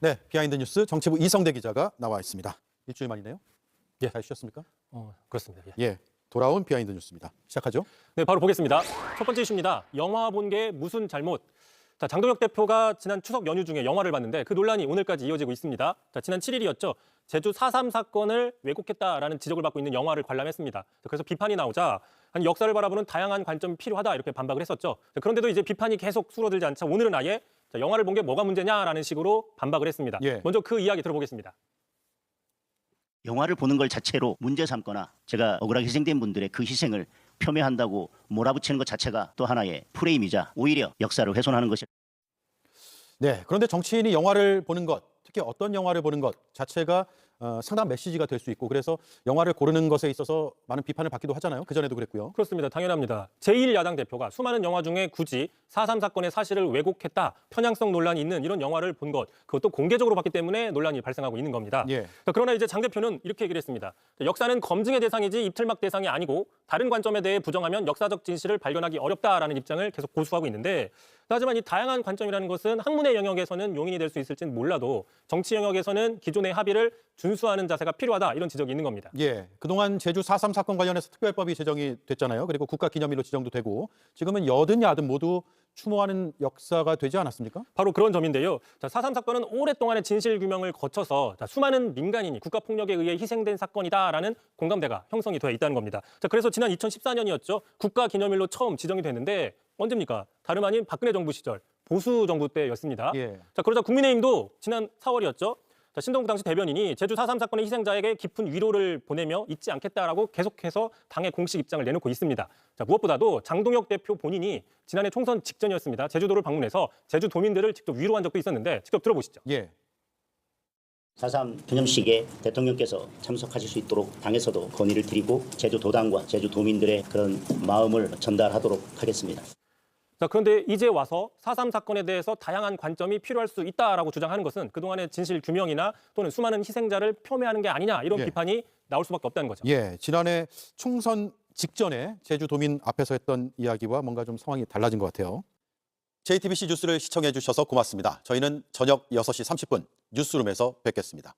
네, 비하인드 뉴스 정치부 이성대 기자가 나와 있습니다. 일주일 만이네요. 예. 잘 쉬셨습니까? 그렇습니다. 예. 예, 돌아온 비하인드 뉴스입니다. 시작하죠. 네, 바로 보겠습니다. 첫 번째 이슈입니다. 영화 본 게 무슨 잘못? 자, 장동혁 대표가 지난 추석 연휴 중에 영화를 봤는데 그 논란이 오늘까지 이어지고 있습니다. 자, 지난 7일이었죠. 제주 4.3 사건을 왜곡했다라는 지적을 받고 있는 영화를 관람했습니다. 그래서 비판이 나오자 아니, 역사를 바라보는 다양한 관점이 필요하다 이렇게 반박을 했었죠. 자, 그런데도 이제 비판이 계속 줄어들지 않자 오늘은 아예 자, 영화를 본 게 뭐가 문제냐라는 식으로 반박을 했습니다. 예. 먼저 그 이야기 들어보겠습니다. 영화를 보는 걸 자체로 문제 삼거나 제가 억울하게 희생된 분들의 그 희생을 폄훼한다고 몰아붙이는 것 자체가 또 하나의 프레임이자 오히려 역사를 훼손하는 것이. 네, 그런데 정치인이 영화를 보는 것, 특히 어떤 영화를 보는 것 자체가 상당한 메시지가 될 수 있고 그래서 영화를 고르는 것에 있어서 많은 비판을 받기도 하잖아요. 그전에도 그랬고요. 그렇습니다. 당연합니다. 제1야당 대표가 수많은 영화 중에 굳이 4.3 사건의 사실을 왜곡했다, 편향성 논란이 있는 이런 영화를 본 것, 그것도 공개적으로 봤기 때문에 논란이 발생하고 있는 겁니다. 예. 자, 그러나 이제 장 대표는 이렇게 얘기를 했습니다. 역사는 검증의 대상이지 입틀막 대상이 아니고 다른 관점에 대해 부정하면 역사적 진실을 발견하기 어렵다라는 입장을 계속 고수하고 있는데 하지만 이 다양한 관점이라는 것은 학문의 영역에서는 용인이 될 수 있을지는 몰라도 정치 영역에서는 기존의 합의를 준수하는 자세가 필요하다 이런 지적이 있는 겁니다. 예, 그동안 제주 4.3 사건 관련해서 특별법이 제정이 됐잖아요. 그리고 국가기념일로 지정도 되고 지금은 여든 야든 모두 추모하는 역사가 되지 않았습니까? 바로 그런 점인데요. 자, 4.3 사건은 오랫동안의 진실 규명을 거쳐서 수많은 민간인이 국가폭력에 의해 희생된 사건이다라는 공감대가 형성이 되어 있다는 겁니다. 자, 그래서 지난 2014년이었죠. 국가기념일로 처음 지정이 됐는데 언제입니까? 다름 아닌 박근혜 정부 시절 보수 정부 때였습니다. 예. 자, 그러자 국민의힘도 지난 4월이었죠. 자, 신동국 당시 대변인이 제주 4.3 사건의 희생자에게 깊은 위로를 보내며 잊지 않겠다라고 계속해서 당의 공식 입장을 내놓고 있습니다. 자, 무엇보다도 장동혁 대표 본인이 지난해 총선 직전이었습니다. 제주도를 방문해서 제주 도민들을 직접 위로한 적도 있었는데 직접 들어보시죠. 예. 4.3 기념식에 대통령께서 참석하실 수 있도록 당에서도 건의를 드리고 제주 도당과 제주 도민들의 그런 마음을 전달하도록 하겠습니다. 자, 그런데 이제 와서 4.3 사건에 대해서 다양한 관점이 필요할 수 있다라고 주장하는 것은 그동안의 진실 규명이나 또는 수많은 희생자를 폄훼하는 게 아니냐 이런 예. 비판이 나올 수밖에 없다는 거죠. 예, 지난해 총선 직전에 제주 도민 앞에서 했던 이야기와 뭔가 좀 상황이 달라진 것 같아요. JTBC 뉴스를 시청해 주셔서 고맙습니다. 저희는 저녁 6시 30분 뉴스룸에서 뵙겠습니다.